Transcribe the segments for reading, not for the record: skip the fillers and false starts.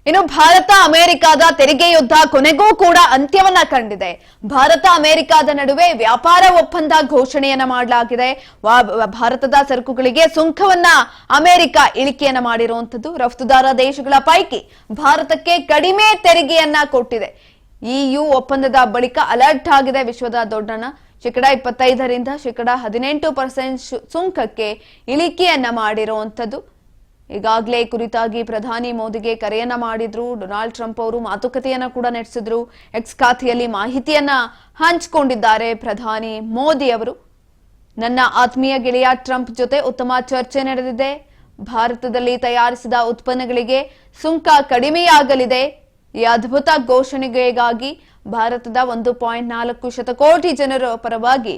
ಇನ್ನು ಭಾರತ ಅಮೆರಿಕದ ತೆರಿಗೆ ಯುದ್ಧ ಕೊನೆಗೂ ಕೂಡ ಅಂತ್ಯವನ್ನ ಕಂಡಿದೆ. ಭಾರತ ಅಮೆರಿಕದ ನಡುವೆ ವ್ಯಾಪಾರ ಒಪ್ಪಂದ ಘೋಷಣೆಯನ್ನ ಮಾಡಲಾಗಿದೆ. ಭಾರತದ ಸರಕುಗಳಿಗೆ ಸುಂಕವನ್ನ ಅಮೆರಿಕ ಇಳಿಕೆಯನ್ನ ಮಾಡಿರುವಂತದ್ದು. ರಫ್ತುದಾರ ದೇಶಗಳ ಪೈಕಿ ಭಾರತಕ್ಕೆ ಕಡಿಮೆ ತೆರಿಗೆಯನ್ನ ಕೊಟ್ಟಿದೆ. EU ಒಪ್ಪಂದದ ಬಳಿಕ ಅಲರ್ಟ್ ಆಗಿದೆ ವಿಶ್ವದ ದೊಡ್ಡಣ್ಣ. 25% 18% ಸುಂಕಕ್ಕೆ ಇಳಿಕೆಯನ್ನ ಮಾಡಿರುವಂತದ್ದು. ಈಗಾಗಲೇ ಕುರಿತಾಗಿ ಪ್ರಧಾನಿ ಮೋದಿಗೆ ಕರೆಯನ್ನ ಮಾಡಿದ್ರು. ಡೊನಾಲ್ಡ್ ಟ್ರಂಪ್ ಅವರು ಮಾತುಕತೆಯನ್ನ ಕೂಡ ನಡೆಸಿದ್ರು. ಎಕ್ಸ್ ಖಾತೆಯಲ್ಲಿ ಮಾಹಿತಿಯನ್ನ ಹಂಚಿಕೊಂಡಿದ್ದಾರೆ ಪ್ರಧಾನಿ ಮೋದಿ ಅವರು. ನನ್ನ ಆತ್ಮೀಯ ಗೆಳೆಯ ಟ್ರಂಪ್ ಜೊತೆ ಉತ್ತಮ ಚರ್ಚೆ ನಡೆದಿದೆ. ಭಾರತದಲ್ಲಿ ತಯಾರಿಸಿದ ಉತ್ಪನ್ನಗಳಿಗೆ ಸುಂಕ ಕಡಿಮೆಯಾಗಲಿದೆ. ಈ ಅದ್ಭುತ ಘೋಷಣೆಗಾಗಿ ಭಾರತದ 1.4 ಶತಕೋಟಿ ಜನರ ಪರವಾಗಿ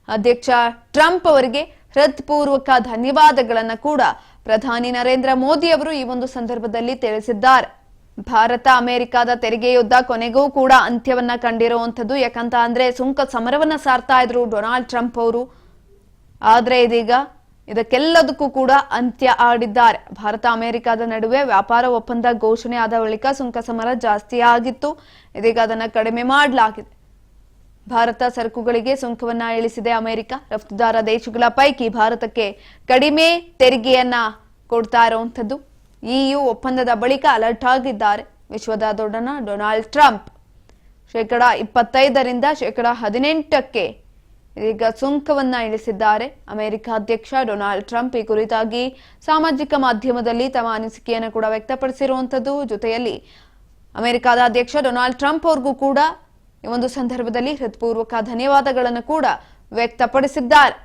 ಅಧ್ಯಕ್ಷ ಟ್ರಂಪ್ ಅವರಿಗೆ ಹೃತ್ಪೂರ್ವಕ ಧನ್ಯವಾದಗಳನ್ನು ಕೂಡ ಪ್ರಧಾನಿ ನರೇಂದ್ರ ಮೋದಿ ಅವರು ಈ ಒಂದು ಸಂದರ್ಭದಲ್ಲಿ ತಿಳಿಸಿದ್ದಾರೆ. ಭಾರತ ಅಮೆರಿಕದ ತೆರಿಗೆ ಯುದ್ಧ ಕೊನೆಗೂ ಕೂಡ ಅಂತ್ಯವನ್ನ ಕಂಡಿರುವಂತದ್ದು. ಯಾಕಂತ ಅಂದ್ರೆ ಸುಂಕ ಸಮರವನ್ನ ಸಾರ್ತಾ ಇದ್ರು ಡೊನಾಲ್ಡ್ ಟ್ರಂಪ್ ಅವರು. ಆದ್ರೆ ಇದೀಗ ಇದಕ್ಕೆಲ್ಲದಕ್ಕೂ ಕೂಡ ಅಂತ್ಯ ಆಡಿದ್ದಾರೆ. ಭಾರತ ಅಮೆರಿಕದ ನಡುವೆ ವ್ಯಾಪಾರ ಒಪ್ಪಂದ ಘೋಷಣೆ ಆದ ಬಳಿಕ ಸುಂಕ ಸಮರ ಜಾಸ್ತಿ ಆಗಿತ್ತು. ಇದೀಗ ಅದನ್ನ ಕಡಿಮೆ ಮಾಡಲಾಗಿದೆ. ಭಾರತ ಸರಕುಗಳಿಗೆ ಸುಂಕವನ್ನ ಇಳಿಸಿದೆ ಅಮೆರಿಕ. ರಫ್ತುದಾರ ದೇಶಗಳ ಪೈಕಿ ಭಾರತಕ್ಕೆ ಕಡಿಮೆ ತೆರಿಗೆಯನ್ನ ಕೊಡ್ತಾ ಇರುವಂತದ್ದು. EU ಒಪ್ಪಂದದ ಬಳಿಕ ಅಲರ್ಟ್ ಆಗಿದ್ದಾರೆ ವಿಶ್ವದ ದೊಡ್ಡಣ್ಣ ಡೊನಾಲ್ಡ್ ಟ್ರಂಪ್. 25% 18% ಈಗ ಸುಂಕವನ್ನ ಇಳಿಸಿದ್ದಾರೆ ಅಮೆರಿಕ ಅಧ್ಯಕ್ಷ ಡೊನಾಲ್ಡ್ ಟ್ರಂಪ್. ಈ ಕುರಿತಾಗಿ ಸಾಮಾಜಿಕ ಮಾಧ್ಯಮದಲ್ಲಿ ತಮ್ಮ ಅನಿಸಿಕೆಯನ್ನು ಕೂಡ ವ್ಯಕ್ತಪಡಿಸಿರುವಂತದ್ದು. ಜೊತೆಯಲ್ಲಿ ಅಮೆರಿಕದ ಅಧ್ಯಕ್ಷ ಡೊನಾಲ್ಡ್ ಟ್ರಂಪ್ ಅವ್ರಿಗೂ ಕೂಡ ಈ ಒಂದು ಸಂದರ್ಭದಲ್ಲಿ ಹೃತ್ಪೂರ್ವಕ ಧನ್ಯವಾದಗಳನ್ನು ಕೂಡ ವ್ಯಕ್ತಪಡಿಸಿದ್ದಾರೆ.